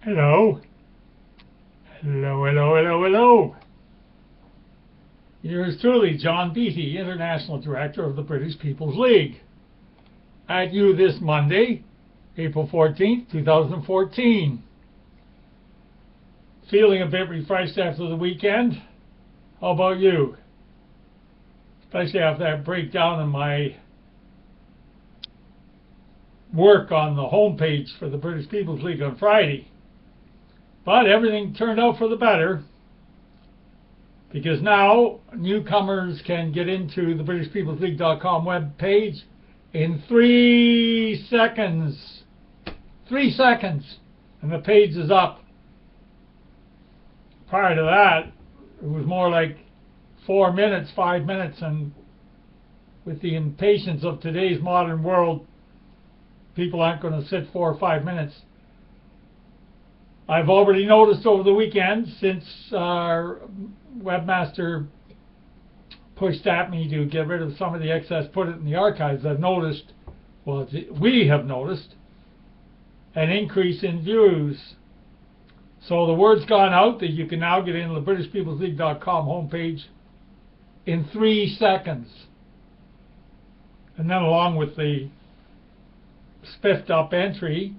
Hello. Hello, hello, hello, hello. Yours truly, John Beattie, International Director of the British People's League. At you this Monday, April 14th, 2014. Feeling a bit refreshed after the weekend? How about you? Especially after that breakdown in my work on the homepage for the British People's League on Friday. But everything turned out for the better, because now newcomers can get into the BritishPeoplesLeague.com web page in 3 seconds. 3 seconds, and the page is up. Prior to that, it was more like 4 minutes, 5 minutes, and with the impatience of today's modern world, people aren't going to sit 4 or 5 minutes. I've already noticed over the weekend, since our webmaster pushed at me to get rid of some of the excess, put it in the archives, I've noticed, well, we have noticed, an increase in views. So the word's gone out that you can now get into the BritishPeoplesLeague.com homepage in 3 seconds. And then along with the spiffed up entry,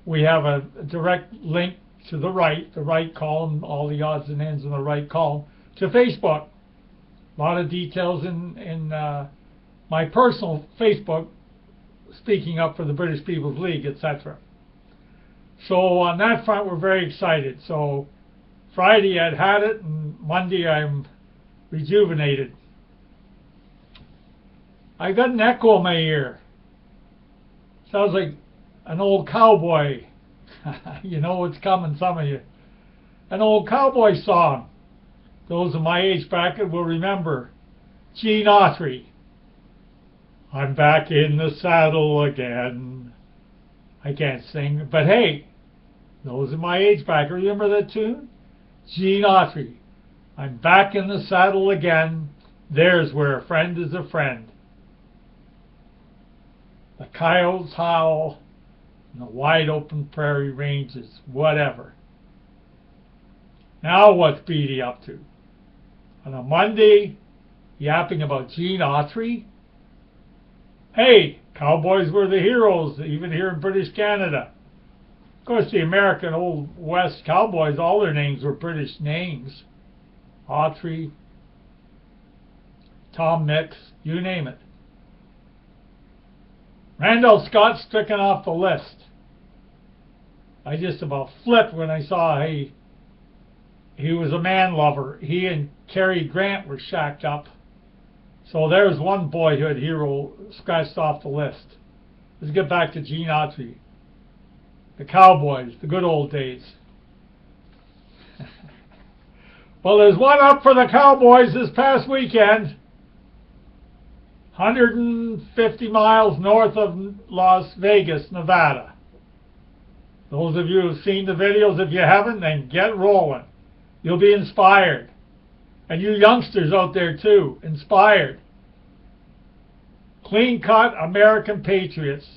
we have a direct link to the right column, all the odds and ends in the right column, to Facebook. A lot of details in my personal Facebook, speaking up for the British People's League, etc. So on that front, we're very excited. So Friday I'd had it, and Monday I'm rejuvenated. I got an echo in my ear. Sounds like an old cowboy. You know what's coming, some of you. An old cowboy song. Those in my age bracket will remember. Gene Autry. I'm back in the saddle again. I can't sing, but hey, those in my age bracket, remember that tune? Gene Autry. I'm back in the saddle again. There's where a friend is a friend. The coyotes howl in the wide open prairie ranges, whatever. Now what's Beattie up to? On a Monday, yapping about Gene Autry? Hey, cowboys were the heroes, even here in British Canada. Of course, the American Old West cowboys, all their names were British names. Autry, Tom Mix, you name it. Randall Scott stricken off the list. I just about flipped when I saw he was a man lover. He and Cary Grant were shacked up. So there's one boyhood hero scratched off the list. Let's get back to Gene Autry. The Cowboys, the good old days. Well, there's one up for the Cowboys this past weekend. 150 miles north of Las Vegas, Nevada. Those of you who've seen the videos, if you haven't, then get rolling. You'll be inspired. And you youngsters out there too, inspired. Clean-cut American patriots.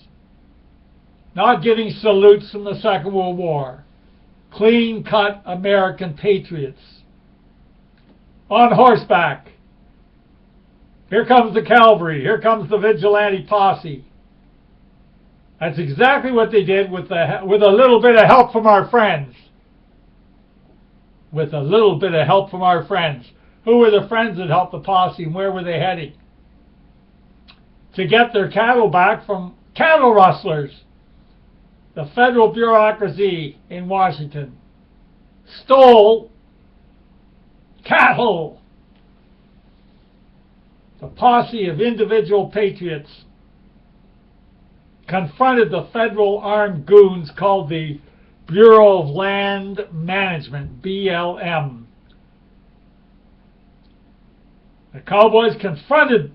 Not getting salutes from the Second World War. Clean-cut American patriots. On horseback. Here comes the cavalry. Here comes the vigilante posse. That's exactly what they did with a little bit of help from our friends. With a little bit of help from our friends. Who were the friends that helped the posse, and where were they heading? To get their cattle back from cattle rustlers. The federal bureaucracy in Washington stole cattle. The posse of individual patriots confronted the federal armed goons called the Bureau of Land Management, BLM. The Cowboys confronted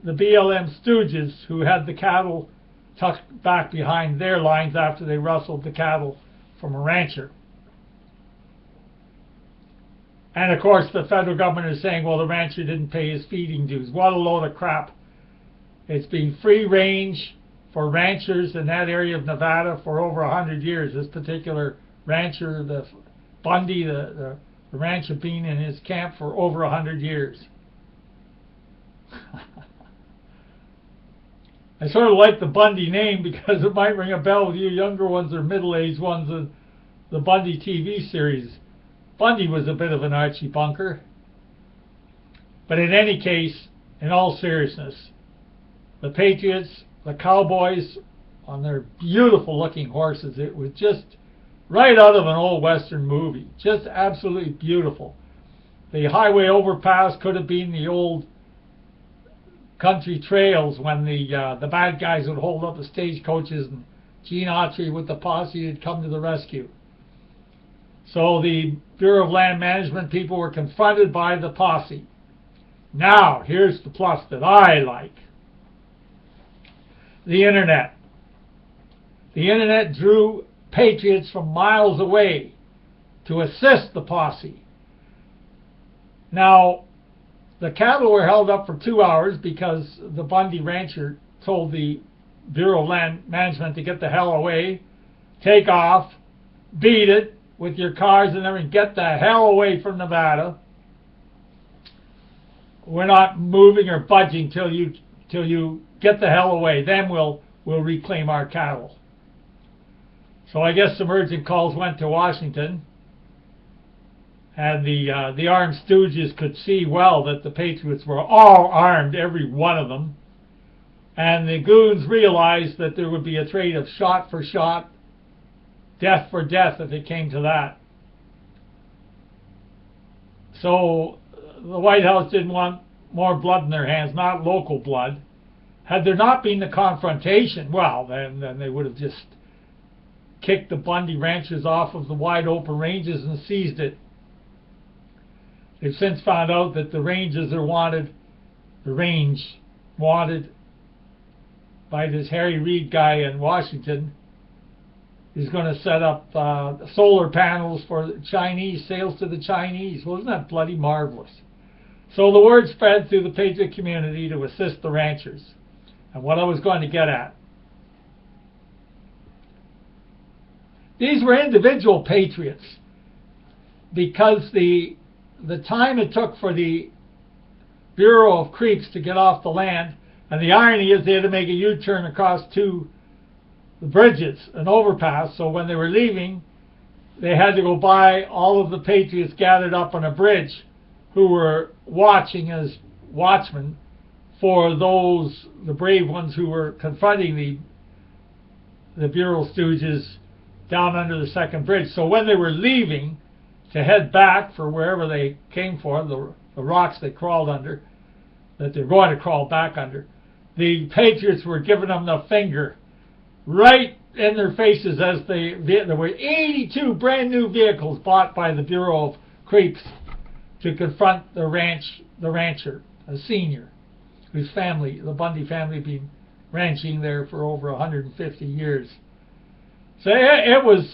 the BLM stooges who had the cattle tucked back behind their lines after they rustled the cattle from a rancher. And of course the federal government is saying, well, the rancher didn't pay his feeding dues. What a load of crap. It's been free range for ranchers in that area of Nevada for over 100 years, this particular rancher, the Bundy, the rancher, being in his camp for over 100 years. I sort of like the Bundy name because it might ring a bell with you younger ones or middle-aged ones in the Bundy TV series. Bundy was a bit of an Archie Bunker. But in any case, in all seriousness, the Patriots, the Cowboys, on their beautiful looking horses, it was just right out of an old Western movie. Just absolutely beautiful. The highway overpass could have been the old country trails when the bad guys would hold up the stagecoaches and Gene Autry with the posse had come to the rescue. So the Bureau of Land Management people were confronted by the posse. Now, here's the plus that I like. The Internet. The Internet drew patriots from miles away to assist the posse. Now, the cattle were held up for 2 hours because the Bundy rancher told the Bureau of Land Management to get the hell away, take off, beat it with your cars and everything, get the hell away from Nevada. We're not moving or budging till you get the hell away. Then we'll reclaim our cattle. So I guess some urgent calls went to Washington, and the armed stooges could see well that the Patriots were all armed, every one of them, and the goons realized that there would be a trade of shot for shot, death for death if it came to that. So the White House didn't want more blood in their hands, not local blood. Had there not been the confrontation, well, then they would have just kicked the Bundy ranchers off of the wide open ranges and seized it. They've since found out that the ranges are wanted, by this Harry Reid guy in Washington. He's going to set up solar panels for Chinese, sales to the Chinese. Well, isn't that bloody marvelous? So the word spread through the Patriot community to assist the ranchers. And what I was going to get at, these were individual patriots because the time it took for the Bureau of Creeps to get off the land, and the irony is they had to make a U-turn across two bridges, an overpass, so when they were leaving, they had to go by all of the patriots gathered up on a bridge who were watching as watchmen for the brave ones who were confronting the Bureau stooges down under the second bridge. So when they were leaving to head back for wherever they came for, the rocks they crawled under, that they're going to crawl back under, the patriots were giving them the finger right in their faces as there were 82 brand new vehicles bought by the Bureau of Creeps to confront the rancher, a senior, whose family, the Bundy family, had been ranching there for over 150 years. So it was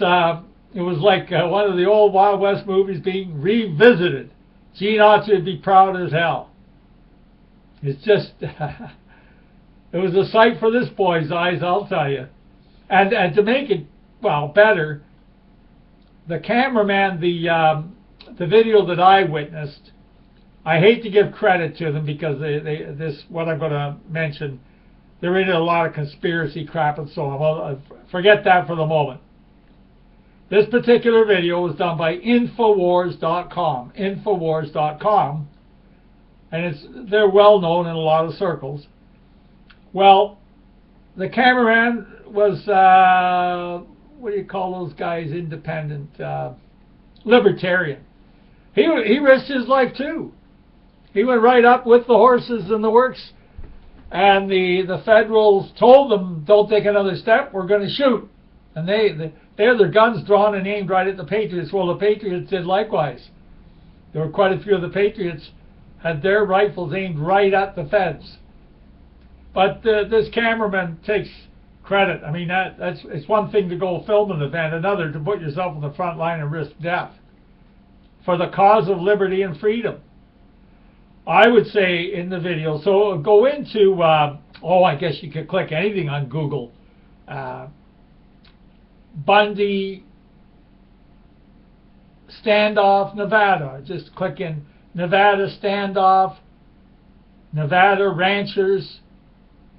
like one of the old Wild West movies being revisited. Gene Autry would be proud as hell. It's just, it was a sight for this boy's eyes, I'll tell you. And to make it, well, better, the cameraman, the video that I witnessed, I hate to give credit to them because this, what I'm going to mention, they're into a lot of conspiracy crap and so on. Well, forget that for the moment. This particular video was done by Infowars.com. Infowars.com. And they're well known in a lot of circles. Well, the cameraman was, what do you call those guys, independent, libertarian. He risked his life too. He went right up with the horses and the works, and the federals told them, don't take another step, we're going to shoot. And they had their guns drawn and aimed right at the Patriots. Well, the Patriots did likewise. There were quite a few of the Patriots had their rifles aimed right at the feds. But this cameraman takes credit. I mean, it's one thing to go film an event, another to put yourself on the front line and risk death for the cause of liberty and freedom. I would say in the video, so go into, I guess you could click anything on Google. Bundy standoff Nevada. Just click in Nevada standoff, Nevada ranchers.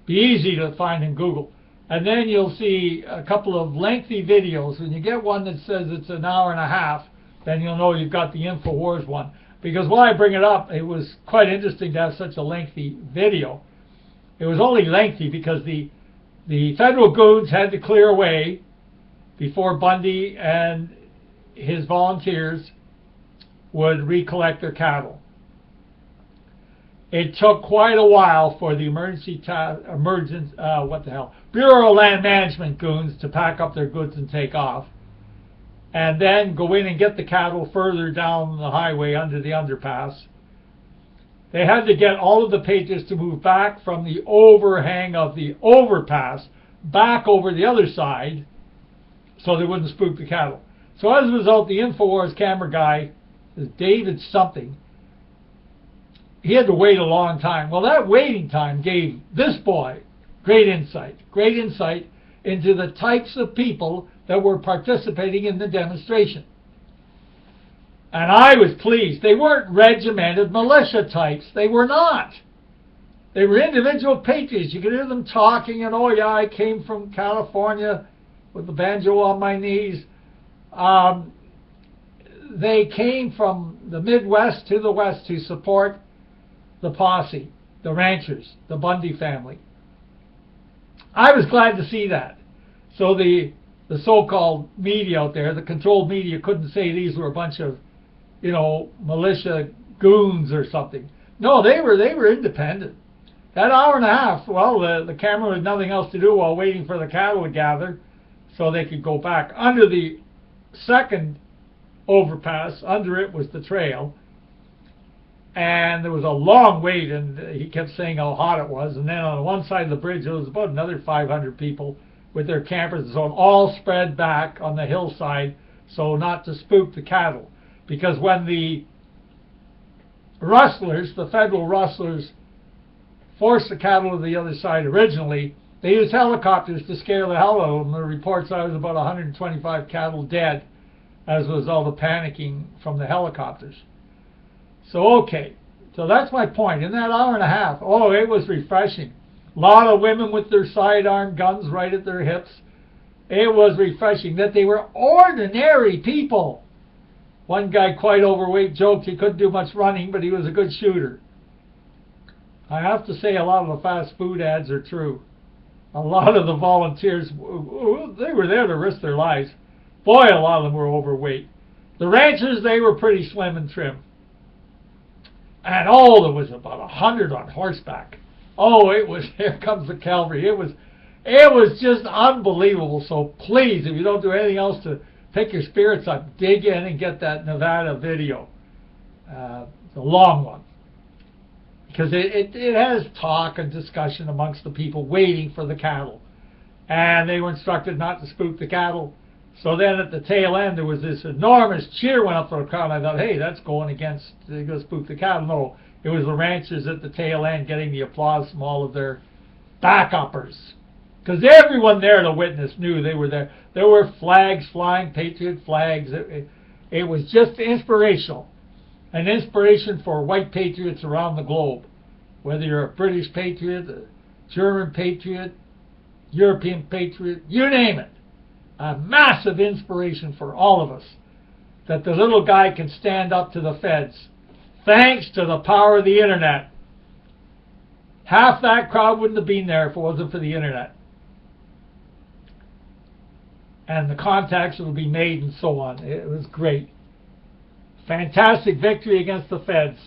Be easy to find in Google. And then you'll see a couple of lengthy videos. When you get one that says it's an hour and a half, then you'll know you've got the InfoWars one. Because why I bring it up, it was quite interesting to have such a lengthy video. It was only lengthy because the federal goons had to clear away before Bundy and his volunteers would recollect their cattle. It took quite a while for the Bureau of Land Management goons to pack up their goods and take off, and then go in and get the cattle further down the highway under the underpass. They had to get all of the patriots to move back from the overhang of the overpass back over the other side so they wouldn't spook the cattle. So as a result, the InfoWars camera guy, David something, he had to wait a long time. Well, that waiting time gave this boy great insight into the types of people that were participating in the demonstration. And I was pleased. They weren't regimented militia types. They were not. They were individual patriots. You could hear them talking, and oh yeah, I came from California with the banjo on my knees. They came from the Midwest to the West to support the posse, the ranchers, the Bundy family. I was glad to see that. So the so-called media out there, the controlled media, couldn't say these were a bunch of, militia goons or something. No, they were independent. That hour and a half, well, the camera had nothing else to do while waiting for the cattle to gather so they could go back. Under the second overpass, under it was the trail. And there was a long wait, and he kept saying how hot it was. And then on one side of the bridge, there was about another 500 people with their campers and so on, all spread back on the hillside so not to spook the cattle. Because when the rustlers, the federal rustlers, forced the cattle to the other side originally, they used helicopters to scare the hell out of them. The reports are was about 125 cattle dead, as was all the panicking from the helicopters. So, okay, so that's my point. In that hour and a half, oh, it was refreshing. A lot of women with their sidearm guns right at their hips. It was refreshing that they were ordinary people. One guy, quite overweight, joked he couldn't do much running, but he was a good shooter. I have to say a lot of the fast food ads are true. A lot of the volunteers, they were there to risk their lives. Boy, a lot of them were overweight. The ranchers, they were pretty slim and trim. And oh, there was about 100 on horseback. Oh, it was, here comes the cavalry. It was just unbelievable. So please, if you don't do anything else to pick your spirits up, dig in and get that Nevada video. The long one. Because it has talk and discussion amongst the people waiting for the cattle. And they were instructed not to spook the cattle. So then at the tail end, there was this enormous cheer went up for the crowd. I thought, hey, that's going against, they're going to spook the cattle. No, it was the ranchers at the tail end getting the applause from all of their backuppers. Because everyone there to witness knew they were there. There were flags flying, patriot flags. It was just inspirational. An inspiration for white patriots around the globe. Whether you're a British patriot, a German patriot, European patriot, you name it. A massive inspiration for all of us that the little guy can stand up to the feds thanks to the power of the internet. Half that crowd wouldn't have been there if it wasn't for the internet. And the contacts that would be made and so on. It was great. Fantastic victory against the feds.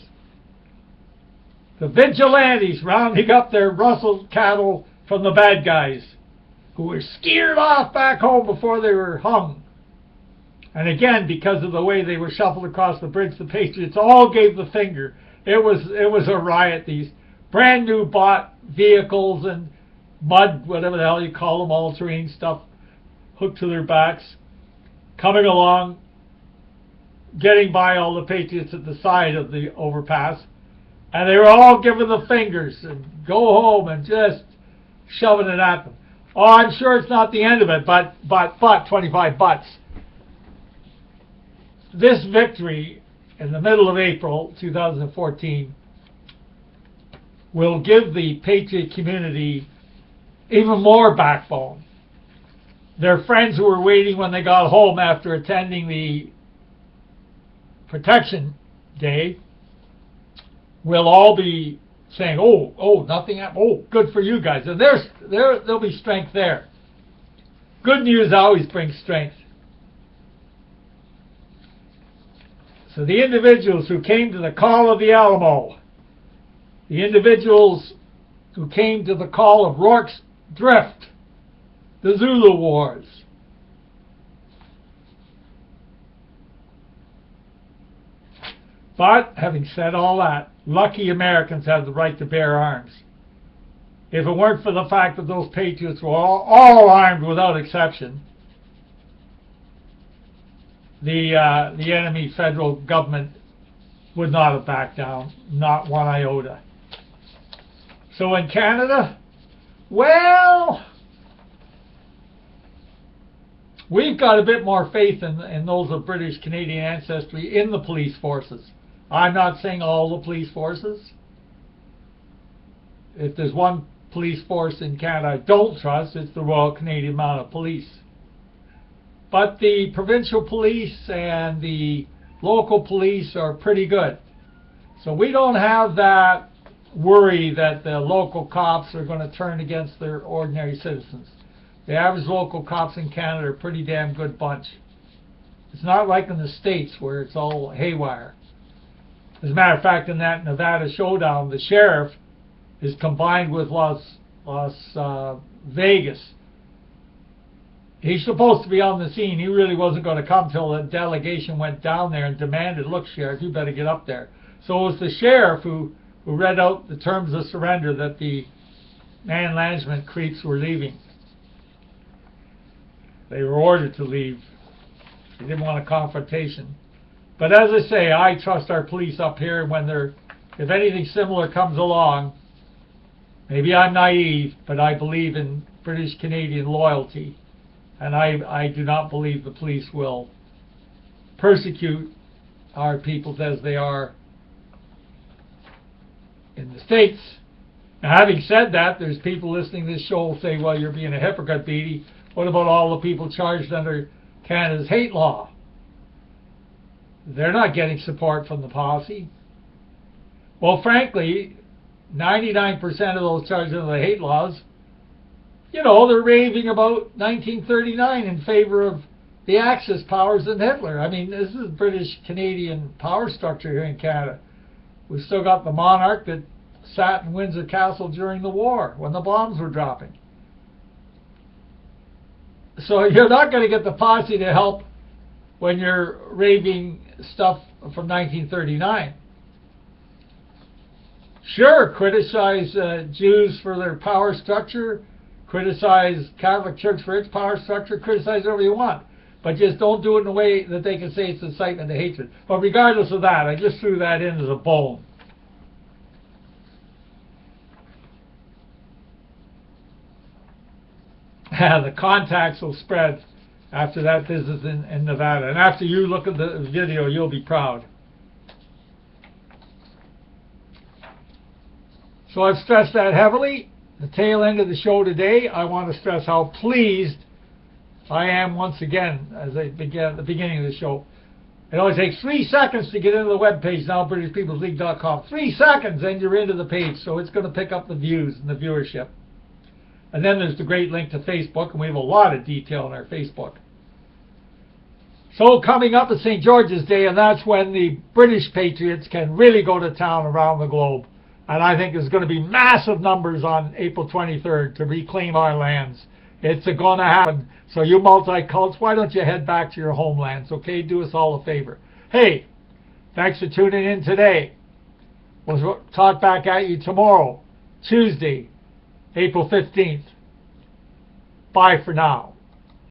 The vigilantes rounding up their rustled cattle from the bad guys, who were scared off back home before they were hung. And again, because of the way they were shuffled across the bridge, the patriots all gave the finger. It was a riot. These brand new bought vehicles and mud, whatever the hell you call them, all-terrain stuff, hooked to their backs, coming along, getting by all the patriots at the side of the overpass. And they were all giving the fingers and go home and just shoving it at them. Oh, I'm sure it's not the end of it, but 25 bucks. this victory in the middle of April 2014 will give the Patriot community even more backbone. Their friends who were waiting when they got home after attending the Protection Day will all be saying, oh, nothing happened. Oh, good for you guys. And there'll be strength there. Good news always brings strength. So the individuals who came to the call of the Alamo, the individuals who came to the call of Rorke's Drift, the Zulu Wars, but having said all that, lucky Americans have the right to bear arms. If it weren't for the fact that those patriots were all armed without exception, the enemy federal government would not have backed down, not one iota. So in Canada, well, we've got a bit more faith in those of British Canadian ancestry in the police forces. I'm not saying all the police forces. If there's one police force in Canada I don't trust, it's the Royal Canadian Mounted Police. But the provincial police and the local police are pretty good. So we don't have that worry that the local cops are going to turn against their ordinary citizens. The average local cops in Canada are a pretty damn good bunch. It's not like in the States where it's all haywire. As a matter of fact, in that Nevada showdown, the sheriff is combined with Las Vegas. He's supposed to be on the scene. He really wasn't going to come till the delegation went down there and demanded, look, Sheriff, you better get up there. So it was the sheriff who read out the terms of surrender that the man management creeps were leaving. They were ordered to leave. They didn't want a confrontation. But as I say, I trust our police up here when if anything similar comes along, maybe I'm naive, but I believe in British Canadian loyalty. And I do not believe the police will persecute our peoples as they are in the States. Now, having said that, there's people listening to this show who say, well, you're being a hypocrite, Beattie. What about all the people charged under Canada's hate law? They're not getting support from the posse. Well, frankly, 99% of those charged under the hate laws, you know, they're raving about 1939 in favor of the Axis powers and Hitler. I mean, this is British Canadian power structure here in Canada. We've still got the monarch that sat in Windsor Castle during the war when the bombs were dropping. So you're not going to get the posse to help when you're raving stuff from 1939. Sure, criticize Jews for their power structure, criticize Catholic Church for its power structure, criticize whatever you want, but just don't do it in a way that they can say it's incitement to hatred. But regardless of that, I just threw that in as a bone. The contacts will spread after that business in Nevada. And after you look at the video, you'll be proud. So I've stressed that heavily. The tail end of the show today, I want to stress how pleased I am once again, as I began at the beginning of the show. It only takes 3 seconds to get into the webpage, NowBritishPeoplesLeague.com. 3 seconds and you're into the page, so it's going to pick up the views and the viewership. And then there's the great link to Facebook, and we have a lot of detail on our Facebook. So coming up is St. George's Day, and that's when the British Patriots can really go to town around the globe. And I think there's going to be massive numbers on April 23rd to reclaim our lands. It's going to happen. So you multi-cults, why don't you head back to your homelands, okay? Do us all a favor. Hey, thanks for tuning in today. We'll talk back at you tomorrow, Tuesday, April 15th. Bye for now.